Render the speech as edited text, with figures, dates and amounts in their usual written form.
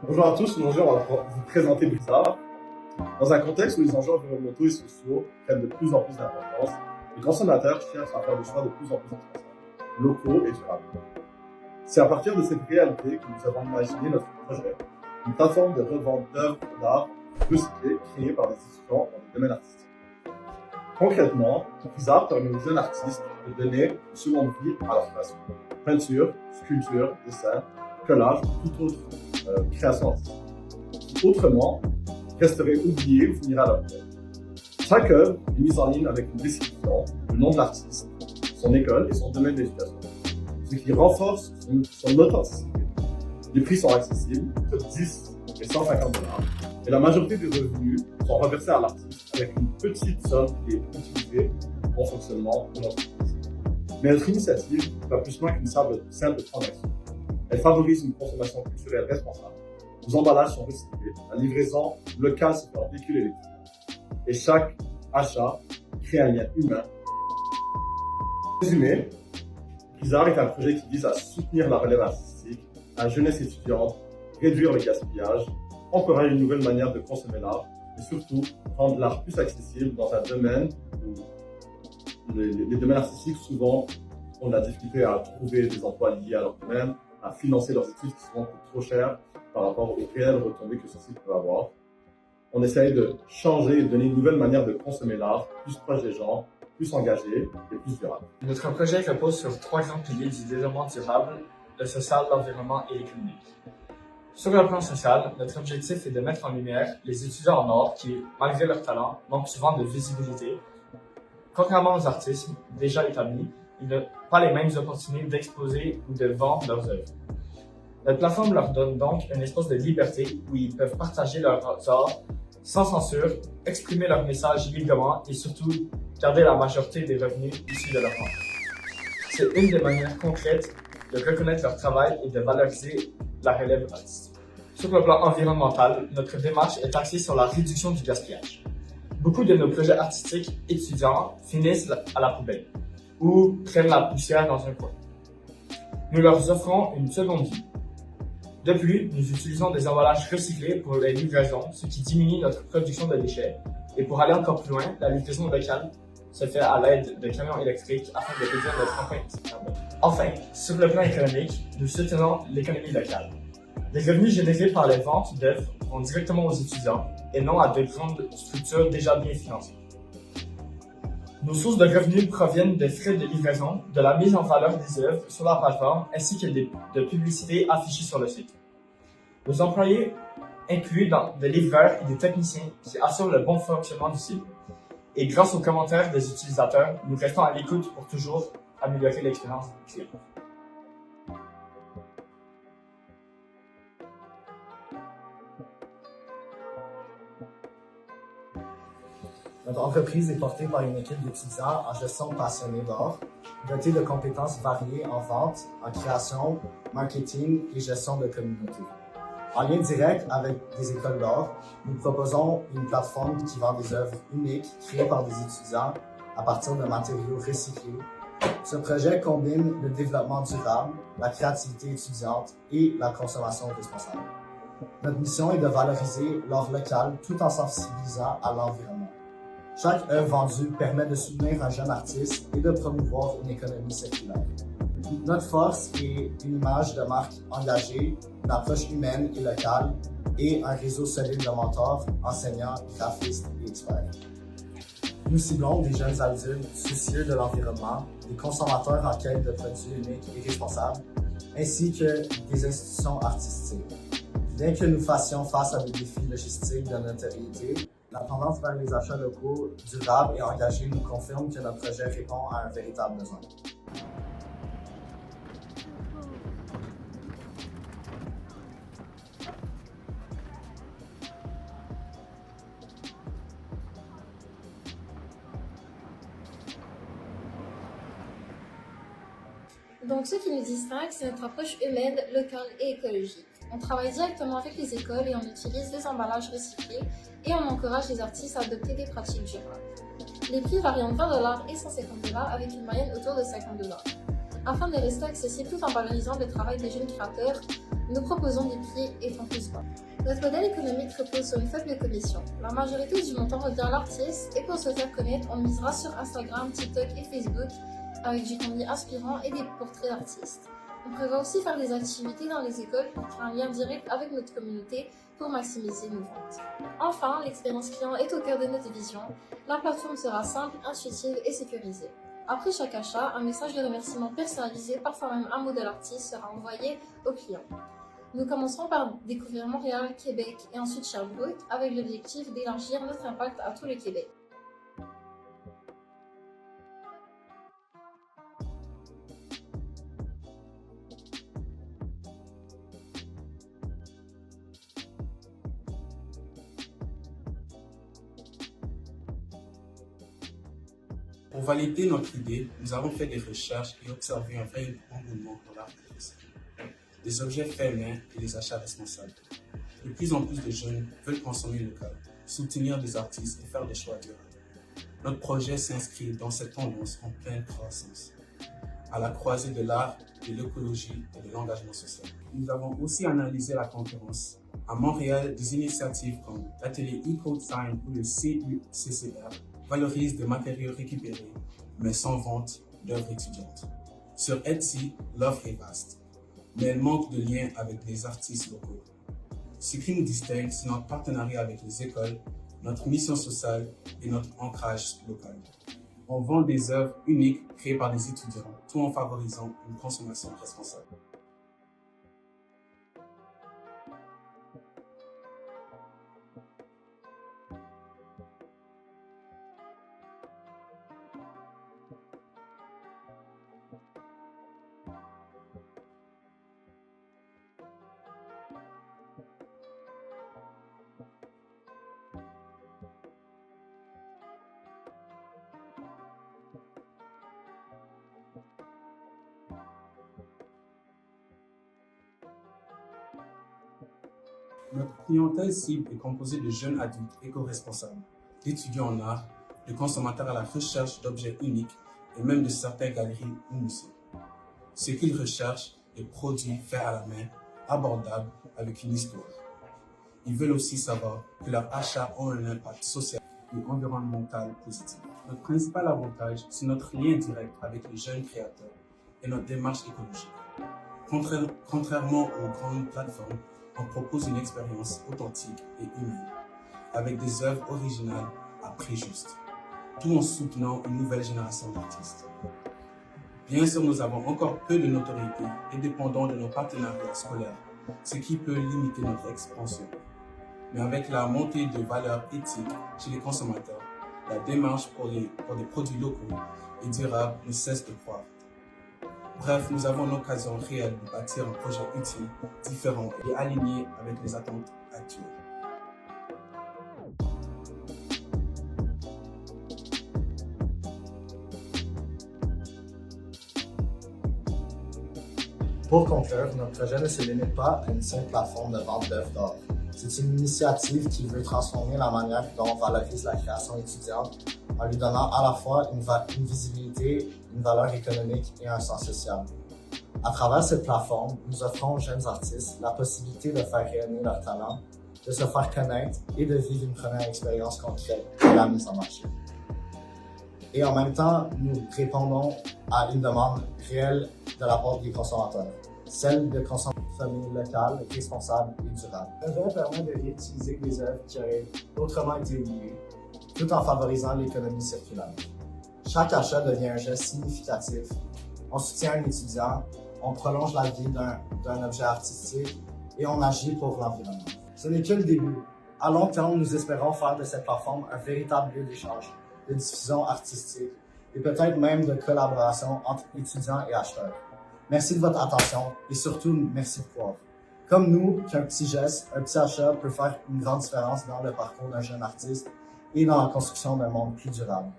Bonjour à tous, aujourd'hui on va vous présenter Blizzard. Dans un contexte où les enjeux environnementaux et sociaux prennent de plus en plus d'importance, les consommateurs cherchent à faire des choix de plus en plus responsables, locaux et durables. C'est à partir de cette réalité que nous avons imaginé notre projet, une plateforme de revente d'œuvres d'art recyclées créée par des étudiants dans le domaine artistique. Concrètement, Blizzard permet aux jeunes artistes de donner une seconde vie à leur création. Peinture, sculpture, dessin, collage ou toute autre création artistique. Qui, autrement, resterait oubliée ou finirait à la poubelle. Chaque œuvre est mise en ligne avec une description, le nom de l'artiste, son école et son domaine d'éducation, ce qui renforce son authenticité. Les prix sont accessibles, entre 10 et 150 $, et la majorité des revenus sont reversés à l'artiste avec une petite somme qui est utilisée pour le bon fonctionnement de l'entreprise. Mais notre initiative va plus loin qu'une simple transaction. Elle favorise une consommation culturelle responsable. Les emballages sont recyclés, la livraison locale se fait en véhicule électrique. Et chaque achat crée un lien humain. En résumé, Blizzard est un projet qui vise à soutenir la relève artistique, la jeunesse étudiante, réduire le gaspillage, encourager une nouvelle manière de consommer l'art et surtout rendre l'art plus accessible dans un domaine où les domaines artistiques souvent ont de la difficulté à trouver des emplois liés à leur domaine, à financer leurs études qui souvent coûtent trop cher par rapport aux réelles retombées que ceux-ci peuvent avoir. On essaye de changer et de donner une nouvelle manière de consommer l'art, plus proche des gens, plus engagé et plus durable. Notre projet repose sur 3 grands piliers du développement durable, le social, l'environnement et l'économique. Sur le plan social, notre objectif est de mettre en lumière les étudiants en art qui, malgré leur talent, manquent souvent de visibilité. Contrairement aux artistes déjà établis, ils n'ont pas les mêmes opportunités d'exposer ou de vendre leurs œuvres. Notre plateforme leur donne donc un espace de liberté où ils peuvent partager leurs arts sans censure, exprimer leur message librement et surtout garder la majorité des revenus issus de leur vente. C'est une des manières concrètes de reconnaître leur travail et de valoriser la relève artistique. Sur le plan environnemental, notre démarche est axée sur la réduction du gaspillage. Beaucoup de nos projets artistiques étudiants finissent à la poubelle ou prennent la poussière dans un coin. Nous leur offrons une seconde vie. De plus, nous utilisons des emballages recyclés pour les livraisons, ce qui diminue notre production de déchets. Et pour aller encore plus loin, la livraison locale se fait à l'aide de camions électriques afin de réduire notre empreinte carbone. Enfin, sur le plan économique, nous soutenons l'économie locale. Les revenus générés par les ventes d'œuvres vont directement aux étudiants et non à de grandes structures déjà bien financées. Nos sources de revenus proviennent des frais de livraison, de la mise en valeur des œuvres sur la plateforme ainsi que de publicités affichées sur le site. Nos employés incluent des livreurs et des techniciens qui assurent le bon fonctionnement du site. Et grâce aux commentaires des utilisateurs, nous restons à l'écoute pour toujours améliorer l'expérience client. Notre entreprise est portée par une équipe d'étudiants en gestion passionnés d'art, dotée de compétences variées en vente, en création, marketing et gestion de communauté. En lien direct avec des écoles d'art, nous proposons une plateforme qui vend des œuvres uniques créées par des étudiants à partir de matériaux recyclés. Ce projet combine le développement durable, la créativité étudiante et la consommation responsable. Notre mission est de valoriser l'art local tout en sensibilisant à l'environnement. Chaque œuvre vendue permet de soutenir un jeune artiste et de promouvoir une économie circulaire. Notre force est une image de marque engagée, une approche humaine et locale et un réseau solide de mentors, enseignants, graphistes et experts. Nous ciblons des jeunes adultes soucieux de l'environnement, des consommateurs en quête de produits uniques et responsables, ainsi que des institutions artistiques. Bien que nous fassions face à des défis logistiques de notoriété, la tendance vers les achats locaux, durables et engagés nous confirme que notre projet répond à un véritable besoin. Donc, ce qui nous distingue, c'est notre approche humaine, locale et écologique. On travaille directement avec les écoles et on utilise des emballages recyclés et on encourage les artistes à adopter des pratiques durables. Les prix varient entre 20 $ et 150 $ avec une moyenne autour de 50 $. Afin de rester accessible tout en valorisant le travail des jeunes créateurs, Nous proposons des prix et tant plus bas. Notre modèle économique repose sur une faible commission. La majorité du montant revient à l'artiste et pour se faire connaître, on misera sur Instagram, TikTok et Facebook avec du contenu inspirant et des portraits d'artistes. On prévoit aussi faire des activités dans les écoles pour créer un lien direct avec notre communauté pour maximiser nos ventes. Enfin, l'expérience client est au cœur de notre vision. La plateforme sera simple, intuitive et sécurisée. Après chaque achat, un message de remerciement personnalisé, parfois même un mot de l'artiste, sera envoyé au client. Nous commencerons par découvrir Montréal, Québec et ensuite Sherbrooke avec l'objectif d'élargir notre impact à tout le Québec. Pour valider notre idée, nous avons fait des recherches et observé un vrai engouement pour l'art artistique. Des objets faits main et des achats responsables. De plus en plus de jeunes veulent consommer local, soutenir des artistes et faire des choix durables. Notre projet s'inscrit dans cette tendance en pleine croissance, à la croisée de l'art, de l'écologie et de l'engagement social. Nous avons aussi analysé la concurrence. À Montréal, des initiatives comme l'atelier EcoDesign ou le CUCCR valorisent des matériaux récupérés, mais sans vente d'œuvres étudiantes. Sur Etsy, l'offre est vaste, mais elle manque de lien avec les artistes locaux. Ce qui nous distingue, c'est notre partenariat avec les écoles, notre mission sociale et notre ancrage local. On vend des œuvres uniques créées par des étudiants, tout en favorisant une consommation responsable. Notre clientèle cible est composée de jeunes adultes éco-responsables, d'étudiants en art, de consommateurs à la recherche d'objets uniques et même de certaines galeries ou musées. Ce qu'ils recherchent est produits faits à la main, abordables, avec une histoire. Ils veulent aussi savoir que leurs achats ont un impact social et environnemental positif. Notre principal avantage, c'est notre lien direct avec les jeunes créateurs et notre démarche écologique. Contrairement aux grandes plateformes, on propose une expérience authentique et humaine, avec des œuvres originales à prix juste, tout en soutenant une nouvelle génération d'artistes. Bien sûr, nous avons encore peu de notoriété et dépendons de nos partenariats scolaires, ce qui peut limiter notre expansion. Mais avec la montée de valeurs éthiques chez les consommateurs, la démarche pour des produits locaux et durables ne cesse de croître. Bref, nous avons l'occasion réelle de bâtir un projet utile, différent et aligné avec les attentes actuelles. Pour conclure, notre projet ne se limite pas à une simple plateforme de vente d'œuvres d'art. C'est une initiative qui veut transformer la manière dont on valorise la création étudiante en lui donnant à la fois une visibilité, une valeur économique et un sens social. À travers cette plateforme, nous offrons aux jeunes artistes la possibilité de faire rayonner leur talent, de se faire connaître et de vivre une première expérience concrète de la mise en marché. Et en même temps, nous répondons à une demande réelle de la part des consommateurs, celle de consommer locale, responsable et durable. Le projet permet de réutiliser des œuvres qui auraient autrement été oubliées, tout en favorisant l'économie circulaire. Chaque achat devient un geste significatif. On soutient un étudiant, on prolonge la vie d'un objet artistique et on agit pour l'environnement. Ce n'est que le début. À long terme, nous espérons faire de cette plateforme un véritable lieu d'échange, de diffusion artistique et peut-être même de collaboration entre étudiants et acheteurs. Merci de votre attention et surtout, merci de croire. Comme nous, qu'un petit geste, un petit achat peut faire une grande différence dans le parcours d'un jeune artiste et dans la construction d'un monde plus durable.